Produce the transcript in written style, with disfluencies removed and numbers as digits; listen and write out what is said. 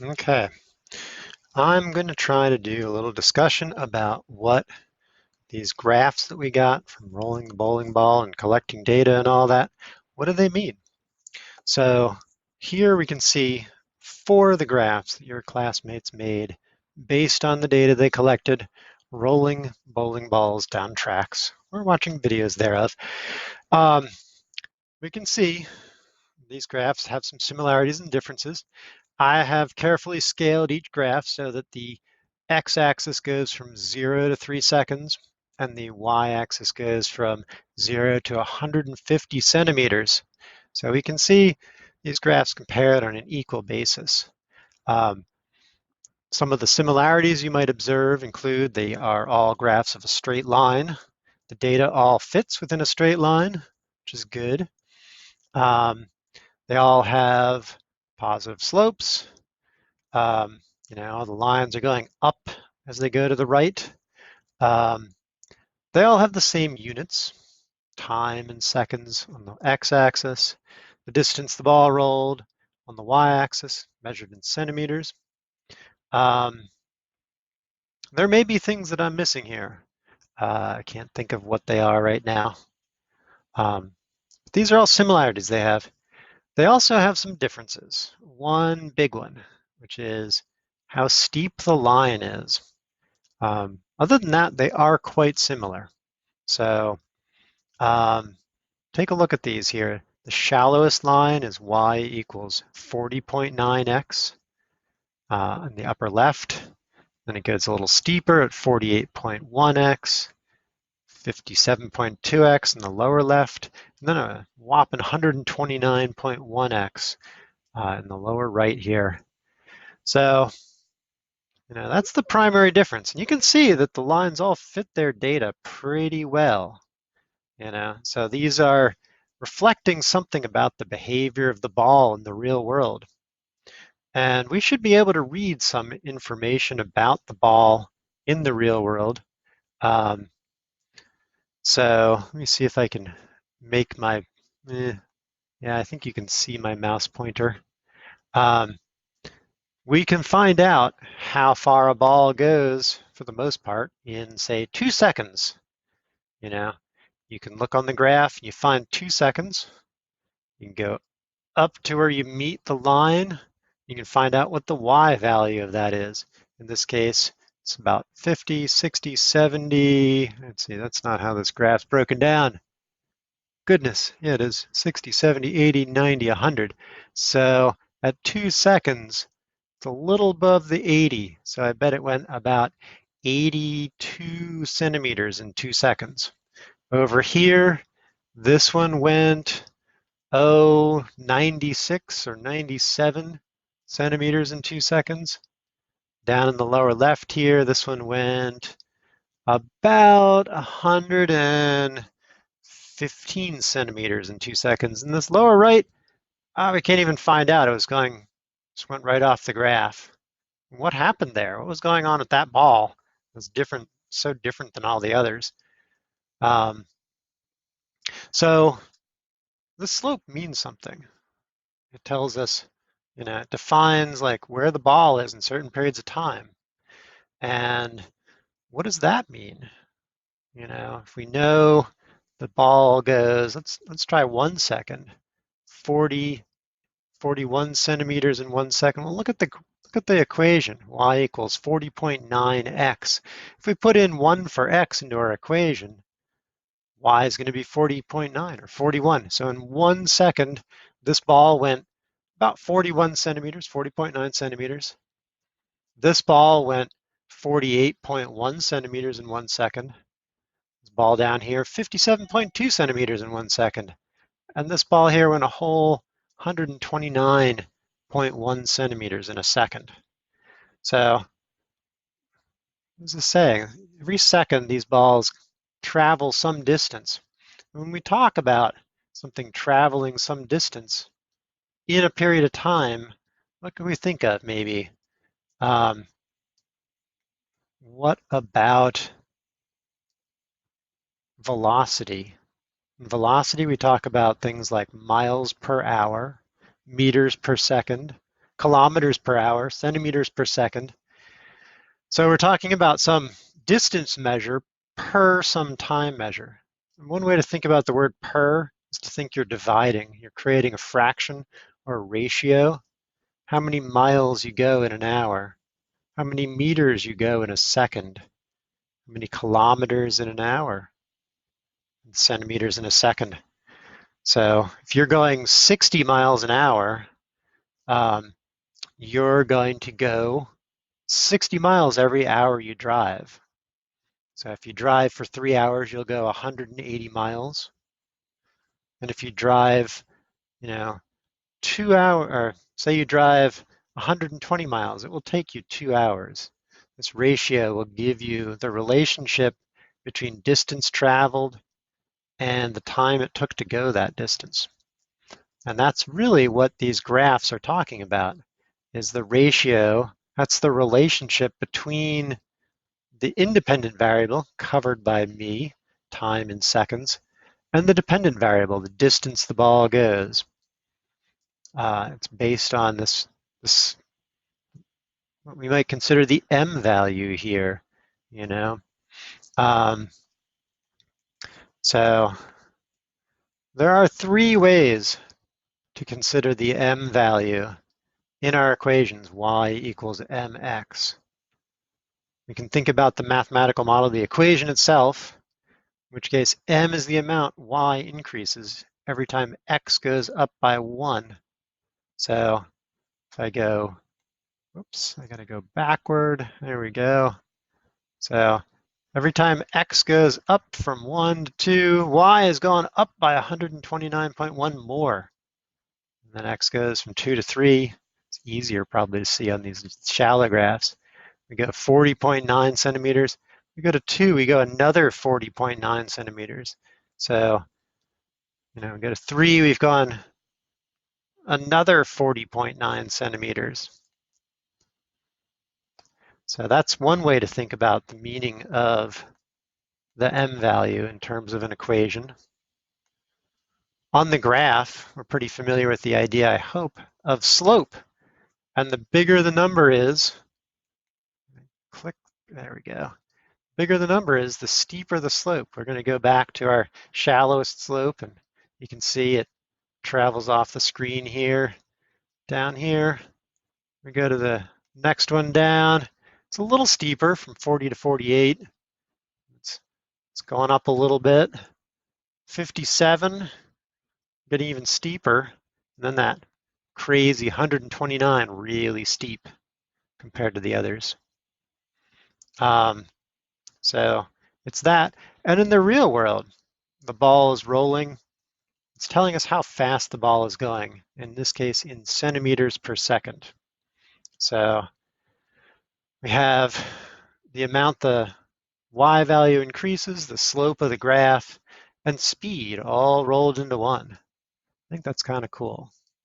Okay, I'm going to try to do a little discussion about what these graphs that we got from rolling the bowling ball and collecting data and all that, what do they mean? So here we can see 4 of the graphs that your classmates made based on the data they collected rolling bowling balls down tracks. We're watching videos thereof. Um, we can see these graphs have some similarities and differences. I have carefully scaled each graph so that the x-axis goes from 0 to 3 seconds, and the y-axis goes from 0 to 150 centimeters. So we can see these graphs compared on an equal basis. Um, some of the similarities you might observe include they are all graphs of a straight line. The data all fits within a straight line, which is good. They all have positive slopes. Um, the lines are going up as they go to the right. Um, they all have the same units, time in seconds on the x-axis, the distance the ball rolled on the y-axis, measured in centimeters. Um, there may be things that I'm missing here. I can't think of what they are right now. These are all similarities they have. They also have some differences. One big one, which is how steep the line is. Other than that, they are quite similar. So take a look at these here. The shallowest line is y equals 40.9x in the upper left. Then it gets a little steeper at 48.1x, 57.2x in the lower left, and then a whopping 129.1x in the lower right here. So that's the primary difference. And you can see that the lines all fit their data pretty well. So these are reflecting something about the behavior of the ball in the real world. And we should be able to read some information about the ball in the real world. So let me see if I can make my, yeah, I think you can see my mouse pointer. We can find out how far a ball goes, for the most part, in, say, 2 seconds. You can look on the graph, and you find 2 seconds. You can go up to where you meet the line. You can find out what the y value of that is. In this case, it's about 50, 60, 70. Let's see, that's not how this graph's broken down. Goodness, yeah, it is 60, 70, 80, 90, 100. So at 2 seconds, it's a little above the 80. So I bet it went about 82 centimeters in 2 seconds. Over here, this one went, 96 or 97 centimeters in 2 seconds. Down in the lower left here, this one went about 115 centimeters in 2 seconds. And this lower right, we can't even find out. It was going, just went right off the graph. What happened there? What was going on with that ball? It was different, so different than all the others. Um, so the slope means something. It tells us, it defines like where the ball is in certain periods of time. And what does that mean? If we know the ball goes, let's try 1 second, 41 centimeters in 1 second. Well, look at the equation, y equals 40.9x. If we put in 1 for x into our equation, y is going to be 40.9 or 41. So in 1 second, this ball went about 41 centimeters, 40.9 centimeters. This ball went 48.1 centimeters in 1 second. This ball down here, 57.2 centimeters in 1 second. And this ball here went a whole 129.1 centimeters in a second. So, as I say, every second these balls travel some distance. When we talk about something traveling some distance in a period of time, what can we think of maybe? What about velocity? In velocity, we talk about things like miles per hour, meters per second, kilometers per hour, centimeters per second. So we're talking about some distance measure per some time measure. And one way to think about the word per is to think you're dividing. You're creating a fraction or a ratio. How many miles you go in an hour, how many meters you go in a second, how many kilometers in an hour, and centimeters in a second. So if you're going 60 miles an hour, you're going to go 60 miles every hour you drive. So if you drive for 3 hours, you'll go 180 miles. And if you drive, 2 hours, or say you drive 120 miles, it will take you 2 hours. This ratio will give you the relationship between distance traveled and the time it took to go that distance. And that's really what these graphs are talking about, is the ratio. That's the relationship between the independent variable covered by me, time in seconds, and the dependent variable, the distance the ball goes. It's based on this what we might consider the m value here, you know. So there are 3 ways to consider the m value in our equations, y equals mx. We can think about the mathematical model of the equation itself, in which case m is the amount y increases every time x goes up by 1. So if I go, oops, I gotta go backward, there we go. So every time x goes up from 1 to 2, y has gone up by 129.1 more. And then x goes from 2 to 3. It's easier probably to see on these shallow graphs. We go 40.9 centimeters. We go to 2, we go another 40.9 centimeters. So, we go to 3, we've gone another 40.9 centimeters. So that's one way to think about the meaning of the m value in terms of an equation. On the graph, we're pretty familiar with the idea, I hope, of slope. And the bigger the number is, click, there we go. Bigger the number is, the steeper the slope. We're going to go back to our shallowest slope, and you can see it travels off the screen here, down here. We go to the next one down. It's a little steeper from 40 to 48. It's going up a little bit. 57, getting even steeper. And then that crazy 129, really steep compared to the others. So it's that. And in the real world, the ball is rolling. It's telling us how fast the ball is going, in this case in centimeters per second. So we have the amount the y value increases, the slope of the graph, and speed all rolled into one. I think that's kind of cool.